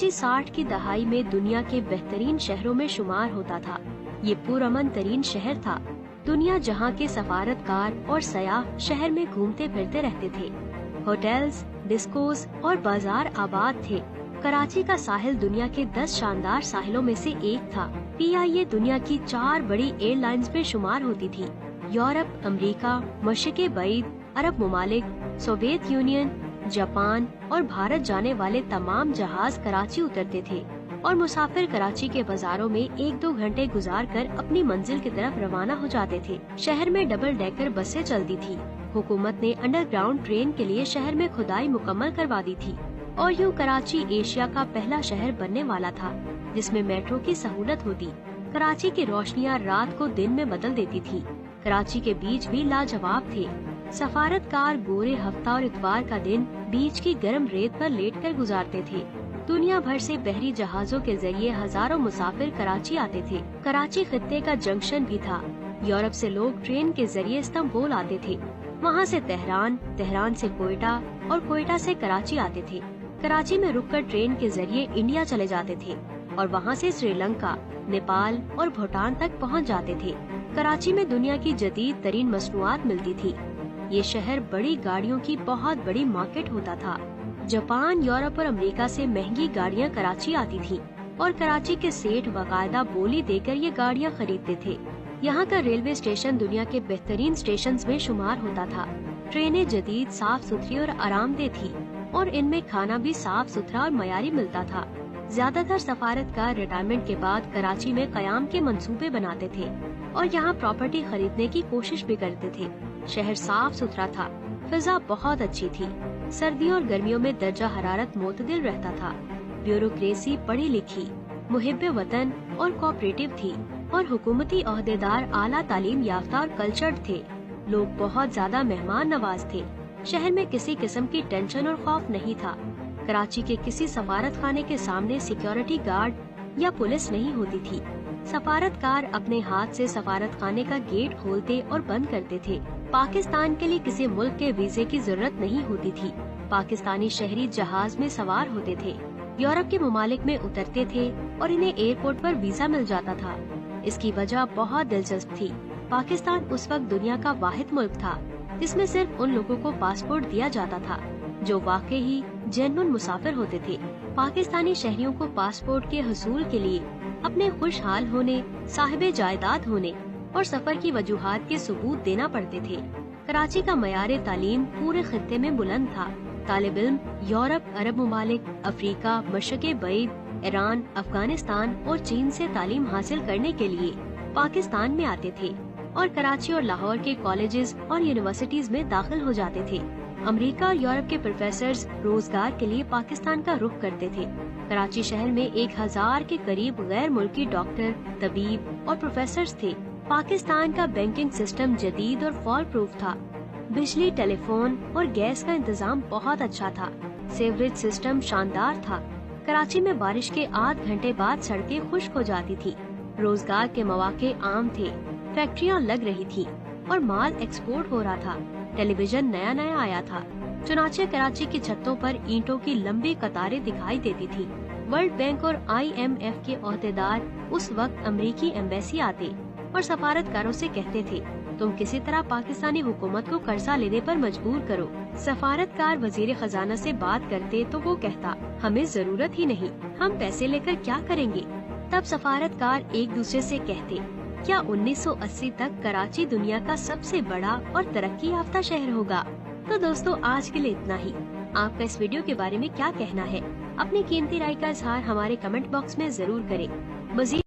60 की दहाई में दुनिया के बेहतरीन शहरों में शुमार होता था। ये पुरअमन तरीन शहर था। दुनिया जहाँ के सफारतकार और सयाह शहर में घूमते फिरते रहते थे। होटल्स, डिस्कोस और बाजार आबाद थे। कराची का साहिल दुनिया के 10 शानदार साहिलों में से एक था। PIA दुनिया की 4 बड़ी एयरलाइंस में शुमार होती थी। यूरोप, अमेरिका, मशरिक़ बईद, अरब ममालिक, सोवियत यूनियन, जापान और भारत जाने वाले तमाम जहाज कराची उतरते थे और मुसाफिर कराची के बाजारों में 1-2 घंटे गुजारकर अपनी मंजिल की तरफ रवाना हो जाते थे। शहर में डबल डेकर बसें चलती थी। हुकूमत ने अंडरग्राउंड ट्रेन के लिए शहर में खुदाई मुकम्मल करवा दी थी और यूँ कराची एशिया का पहला शहर बनने वाला था जिसमें मेट्रो की सहूलत होती। कराची की रोशनियाँ रात को दिन में बदल देती थी। कराची के बीच भी लाजवाब थे। सफारतकार गोरे हफ्ता और इतवार का दिन बीच की गर्म रेत पर लेटकर गुजारते थे। दुनिया भर से बहरी जहाजों के जरिए हजारों मुसाफिर कराची आते थे। कराची खित्ते का जंक्शन भी था। यूरोप से लोग ट्रेन के जरिए इस्तांबुल आते थे। वहाँ से तेहरान, तेहरान से कोयटा और कोयटा से कराची आते थे। कराची में रुककर ट्रेन के जरिए इंडिया चले जाते थे और वहाँ से श्रीलंका, नेपाल और भूटान तक पहुँच जाते थे। कराची में दुनिया की जदीद तरीन मसनूआत मिलती थी। ये शहर बड़ी गाड़ियों की बहुत बड़ी मार्केट होता था। जापान, यूरोप और अमेरिका से महंगी गाड़ियाँ कराची आती थी और कराची के सेठ बाकायदा बोली देकर ये गाड़ियाँ खरीदते थे। यहाँ का रेलवे स्टेशन दुनिया के बेहतरीन स्टेशंस में शुमार होता था। ट्रेनें जदीद, साफ सुथरी और आरामदेह थी और इनमें खाना भी साफ सुथरा और मयारी मिलता था। ज्यादातर सफारतकार रिटायरमेंट के बाद कराची में कयाम के मंसूबे बनाते थे और यहाँ प्रॉपर्टी खरीदने की कोशिश भी करते थे। शहर साफ सुथरा था। फिजा बहुत अच्छी थी। सर्दियों और गर्मियों में दर्जा हरारत मोतदिल रहता था। ब्यूरोक्रेसी पढ़ी लिखी, मुहिब्बे वतन और कोऑपरेटिव थी और हुकूमती ओहदेदार आला तालीम याफ्ता और कल्चर्ड थे। लोग बहुत ज्यादा मेहमान नवाज थे। शहर में किसी किस्म की टेंशन और खौफ नहीं था। कराची के किसी सफारत खाने के सामने सिक्योरिटी गार्ड या पुलिस नहीं होती थी। सफारतकार अपने हाथ से सफारत खाने का गेट खोलते और बंद करते थे। पाकिस्तान के लिए किसी मुल्क के वीजे की जरूरत नहीं होती थी। पाकिस्तानी शहरी जहाज में सवार होते थे, यूरोप के ममालिक में उतरते थे और इन्हें एयरपोर्ट पर वीजा मिल जाता था। इसकी वजह बहुत दिलचस्प थी। पाकिस्तान उस वक्त दुनिया का वाहिद मुल्क था जिसमें सिर्फ उन लोगों को पासपोर्ट दिया जाता था जो वाकई ही जेन्युइन मुसाफिर होते थे। पाकिस्तानी शहरियों को पासपोर्ट के हसूल के लिए अपने खुशहाल होने, साहिबे जायदाद होने और सफर की वजूहात के सबूत देना पड़ते थे। कराची का मयारे तालीम पूरे खित्ते में बुलंद था। तालिब इल्म यूरोप, अरब ममालिक, अफ्रीका, मशरिक़ बईद, ईरान, अफगानिस्तान और चीन से तालीम हासिल करने के लिए पाकिस्तान में आते थे और कराची और लाहौर के कॉलेजेस और यूनिवर्सिटीज में दाखिल हो जाते थे। अमेरिका और यूरोप के प्रोफेसर्स रोजगार के लिए पाकिस्तान का रुख करते थे। कराची शहर में 1000 के करीब गैर मुल्की डॉक्टर, तबीब और प्रोफेसर्स थे। पाकिस्तान का बैंकिंग सिस्टम जदीद और फॉल प्रूफ था। बिजली, टेलीफोन और गैस का इंतजाम बहुत अच्छा था। सीवरेज सिस्टम शानदार था। कराची में बारिश के आध घंटे बाद सड़कें खुश्क हो जाती थी। रोजगार के मौके आम थे। फैक्ट्रियाँ लग रही थी और माल एक्सपोर्ट हो रहा था। टेलीविजन नया नया आया था। चुनाचे कराची की छतों पर ईंटों की लंबी कतारें दिखाई देती थी। वर्ल्ड बैंक और IMF के ओहदेदार उस वक्त अमेरिकी एम्बेसी आते और सफारतकारों से कहते थे, तुम किसी तरह पाकिस्तानी हुकूमत को कर्जा लेने पर मजबूर करो। सफारतकार वजीर खजाना से बात करते तो वो कहता, हमें जरूरत ही नहीं, हम पैसे लेकर क्या करेंगे। तब सफारतकार एक दूसरे से कहते, क्या 1980 तक कराची दुनिया का सबसे बड़ा और तरक्की याफ्ता शहर होगा। तो दोस्तों, आज के लिए इतना ही। आपका इस वीडियो के बारे में क्या कहना है? अपनी कीमती राय का इजहार हमारे कमेंट बॉक्स में जरूर करें। मज़ीद